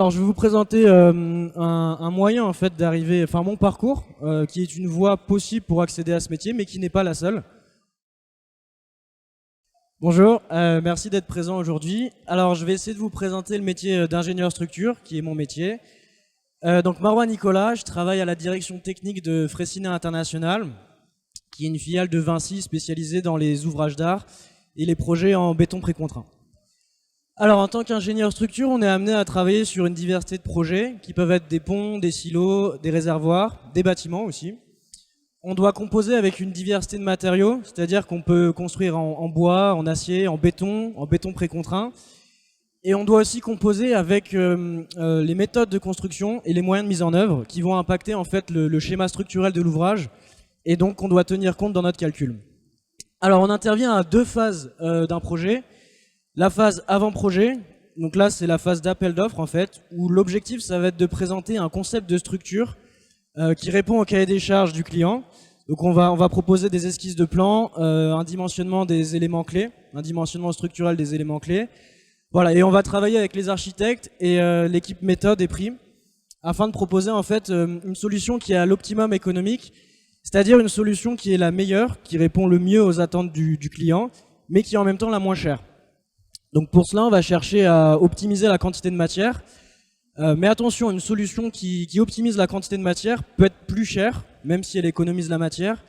Alors, je vais vous présenter un moyen en fait d'arriver, enfin mon parcours, qui est une voie possible pour accéder à ce métier, mais qui n'est pas la seule. Bonjour, merci d'être présent aujourd'hui. Alors, je vais essayer de vous présenter le métier d'ingénieur structure, qui est mon métier. Donc, Marouane Nicolas, je travaille à la direction technique de Freyssinet International, qui est une filiale de Vinci spécialisée dans les ouvrages d'art et les projets en béton précontraint. Alors, en tant qu'ingénieur structure, on est amené à travailler sur une diversité de projets qui peuvent être des ponts, des silos, des réservoirs, des bâtiments aussi. On doit composer avec une diversité de matériaux, c'est-à-dire qu'on peut construire en bois, en acier, en béton précontraint. Et on doit aussi composer avec les méthodes de construction et les moyens de mise en œuvre qui vont impacter en fait le schéma structurel de l'ouvrage et donc qu'on doit tenir compte dans notre calcul. Alors, on intervient à deux phases d'un projet. La phase avant-projet, donc là c'est la phase d'appel d'offres en fait, où l'objectif ça va être de présenter un concept de structure qui répond au cahier des charges du client. Donc on va proposer des esquisses de plan, un dimensionnement des éléments clés, un dimensionnement structurel des éléments clés. Voilà, et on va travailler avec les architectes et l'équipe méthode et prix afin de proposer en fait une solution qui est à l'optimum économique, c'est-à-dire une solution qui est la meilleure, qui répond le mieux aux attentes du client, mais qui est en même temps la moins chère. Donc pour cela, on va chercher à optimiser la quantité de matière. Mais attention, une solution qui optimise la quantité de matière peut être plus chère, même si elle économise la matière,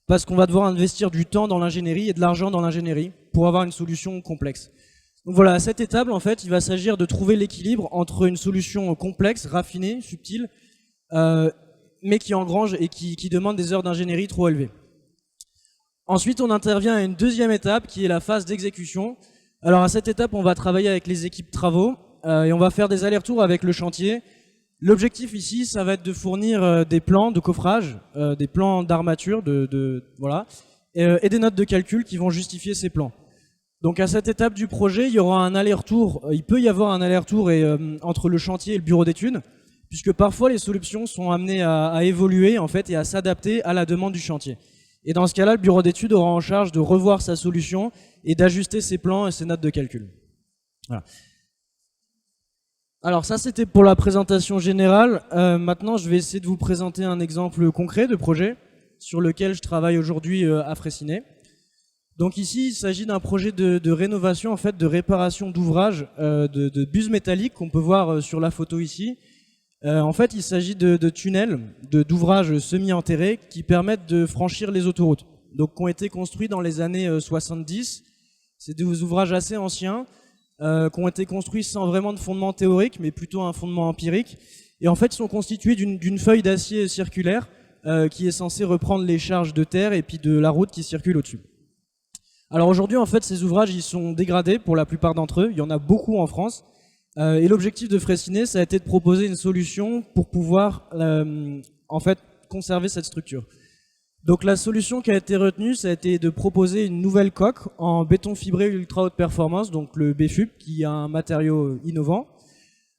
parce qu'on va devoir investir du temps dans l'ingénierie et de l'argent dans l'ingénierie pour avoir une solution complexe. Donc voilà, à cette étape, en fait, il va s'agir de trouver l'équilibre entre une solution complexe, raffinée, subtile, mais qui engrange et qui demande des heures d'ingénierie trop élevées. Ensuite, on intervient à une deuxième étape qui est la phase d'exécution. Alors à cette étape, on va travailler avec les équipes travaux et on va faire des allers-retours avec le chantier. L'objectif ici, ça va être de fournir des plans de coffrage, des plans d'armature, voilà, et des notes de calcul qui vont justifier ces plans. Donc à cette étape du projet, il y aura un aller-retour, il peut y avoir un aller-retour entre le chantier et le bureau d'études, puisque parfois les solutions sont amenées à évoluer en fait et à s'adapter à la demande du chantier. Et dans ce cas-là, le bureau d'études aura en charge de revoir sa solution et d'ajuster ses plans et ses notes de calcul. Voilà. Alors ça, c'était pour la présentation générale. Maintenant, je vais essayer de vous présenter un exemple concret de projet sur lequel je travaille aujourd'hui à Freyssinet. Donc ici, il s'agit d'un projet de rénovation, en fait, de réparation d'ouvrages de buses métalliques qu'on peut voir sur la photo ici. En fait, il s'agit de tunnels, d'ouvrages semi-enterrés qui permettent de franchir les autoroutes. Donc, qui ont été construits dans les années 70. C'est des ouvrages assez anciens, qui ont été construits sans vraiment de fondement théorique, mais plutôt un fondement empirique. Et en fait, ils sont constitués d'une feuille d'acier circulaire qui est censée reprendre les charges de terre et puis de la route qui circule au-dessus. Alors aujourd'hui, en fait, ces ouvrages, ils sont dégradés pour la plupart d'entre eux. Il y en a beaucoup en France. Et l'objectif de Freyssinet, ça a été de proposer une solution pour pouvoir en fait conserver cette structure. Donc la solution qui a été retenue, ça a été de proposer une nouvelle coque en béton fibré ultra haute performance, donc le BFUP, qui est un matériau innovant.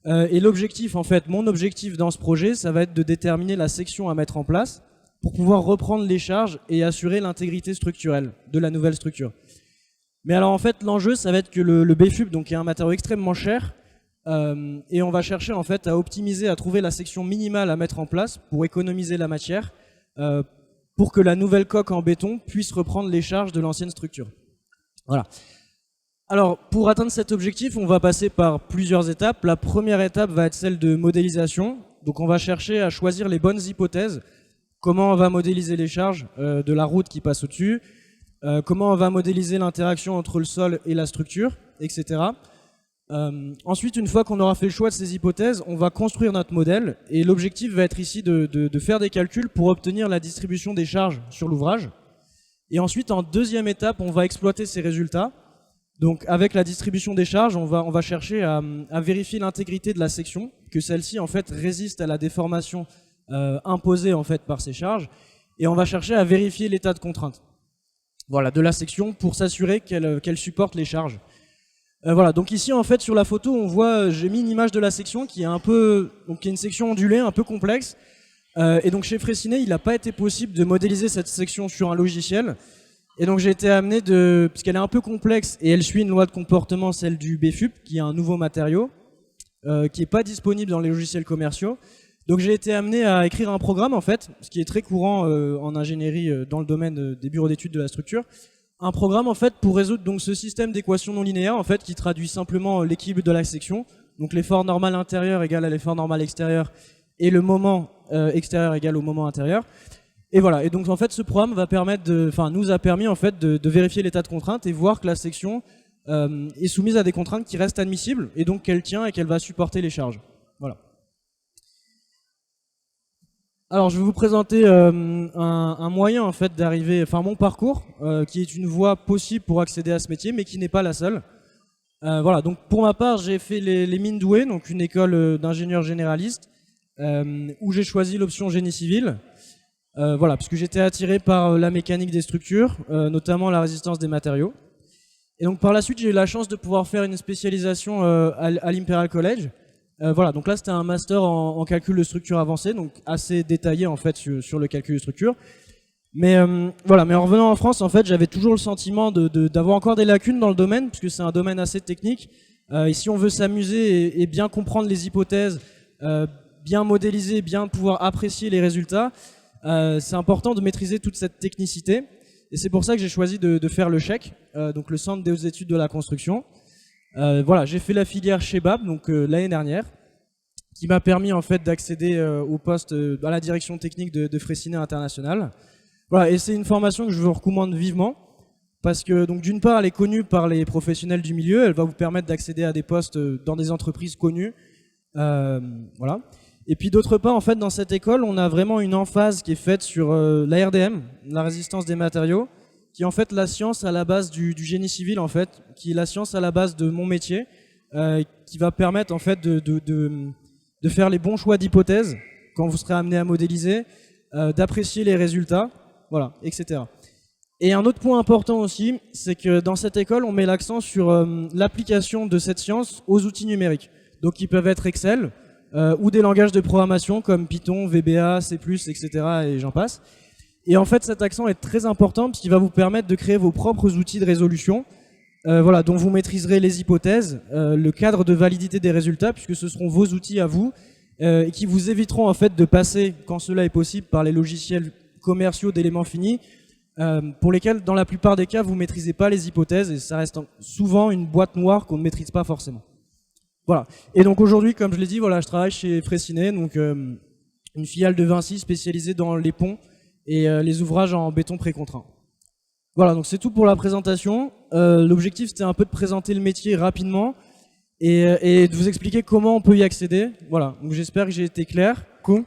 Et l'objectif, en fait, mon objectif dans ce projet, ça va être de déterminer la section à mettre en place pour pouvoir reprendre les charges et assurer l'intégrité structurelle de la nouvelle structure. Mais alors en fait, l'enjeu, ça va être que le BFUP, donc, est un matériau extrêmement cher, et on va chercher en fait à optimiser, à trouver la section minimale à mettre en place pour économiser la matière, pour que la nouvelle coque en béton puisse reprendre les charges de l'ancienne structure. Voilà. Alors pour atteindre cet objectif, on va passer par plusieurs étapes. La première étape va être celle de modélisation. Donc on va chercher à choisir les bonnes hypothèses. Comment on va modéliser les charges de la route qui passe au-dessus, comment on va modéliser l'interaction entre le sol et la structure, etc. Ensuite, une fois qu'on aura fait le choix de ces hypothèses, on va construire notre modèle et l'objectif va être ici de faire des calculs pour obtenir la distribution des charges sur l'ouvrage. Et ensuite, en deuxième étape, on va exploiter ces résultats. Donc avec la distribution des charges, on va chercher à vérifier l'intégrité de la section, que celle-ci en fait résiste à la déformation imposée en fait par ces charges, et on va chercher à vérifier l'état de contrainte, voilà, de la section pour s'assurer qu'elle supporte les charges. Voilà, donc ici en fait sur la photo on voit, j'ai mis une image de la section qui est qui est une section ondulée un peu complexe, et donc chez Freyssinet il n'a pas été possible de modéliser cette section sur un logiciel, et donc j'ai été amené puisqu'elle est un peu complexe et elle suit une loi de comportement, celle du BFUP qui est un nouveau matériau, qui n'est pas disponible dans les logiciels commerciaux. Donc j'ai été amené à écrire un programme en fait, ce qui est très courant en ingénierie dans le domaine des bureaux d'études de la structure. Un programme en fait pour résoudre donc ce système d'équations non linéaires en fait qui traduit simplement l'équilibre de la section. Donc l'effort normal intérieur égale à l'effort normal extérieur et le moment extérieur égale au moment intérieur. Et voilà. Et donc en fait ce programme va permettre nous a permis en fait de vérifier l'état de contrainte et voir que la section est soumise à des contraintes qui restent admissibles et donc qu'elle tient et qu'elle va supporter les charges. Voilà. Alors je vais vous présenter un moyen en fait d'arriver, mon parcours qui est une voie possible pour accéder à ce métier, mais qui n'est pas la seule. Voilà, donc pour ma part, j'ai fait les mines douées, donc une école d'ingénieur généraliste, où j'ai choisi l'option génie civil. Voilà, parce que j'étais attiré par la mécanique des structures, notamment la résistance des matériaux. Et donc par la suite, j'ai eu la chance de pouvoir faire une spécialisation à l'Imperial College. Voilà, donc là c'était un master en calcul de structure avancée, donc assez détaillé en fait sur le calcul de structure. Mais voilà, mais en revenant en France, en fait, j'avais toujours le sentiment d'avoir encore des lacunes dans le domaine, puisque c'est un domaine assez technique. Et si on veut s'amuser et bien comprendre les hypothèses, bien modéliser, bien pouvoir apprécier les résultats, c'est important de maîtriser toute cette technicité. Et c'est pour ça que j'ai choisi de faire le CHEC, donc le Centre des études de la construction. Voilà, j'ai fait la filière chez BAB donc l'année dernière, qui m'a permis en fait d'accéder au poste à la direction technique de Freycinet International. Voilà, et c'est une formation que je vous recommande vivement parce que donc d'une part elle est connue par les professionnels du milieu, elle va vous permettre d'accéder à des postes dans des entreprises connues, voilà. Et puis d'autre part en fait dans cette école on a vraiment une emphase qui est faite sur la RDM, la résistance des matériaux, qui est en fait la science à la base du génie civil en fait, qui est la science à la base de mon métier, qui va permettre en fait de faire les bons choix d'hypothèses quand vous serez amené à modéliser, d'apprécier les résultats, voilà, etc. Et un autre point important aussi, c'est que dans cette école, on met l'accent sur l'application de cette science aux outils numériques. Donc ils peuvent être Excel ou des langages de programmation comme Python, VBA, C++, etc. et j'en passe. Et en fait, cet accent est très important parce qu'il va vous permettre de créer vos propres outils de résolution, voilà, dont vous maîtriserez les hypothèses, le cadre de validité des résultats, puisque ce seront vos outils à vous, et qui vous éviteront en fait de passer, quand cela est possible, par les logiciels commerciaux d'éléments finis, pour lesquels, dans la plupart des cas, vous ne maîtrisez pas les hypothèses, et ça reste souvent une boîte noire qu'on ne maîtrise pas forcément. Voilà. Et donc aujourd'hui, comme je l'ai dit, voilà, je travaille chez Freycinet, donc une filiale de Vinci spécialisée dans les ponts et les ouvrages en béton précontraint. Voilà, donc c'est tout pour la présentation. L'objectif, c'était un peu de présenter le métier rapidement et de vous expliquer comment on peut y accéder. Voilà, donc j'espère que j'ai été clair. Cool.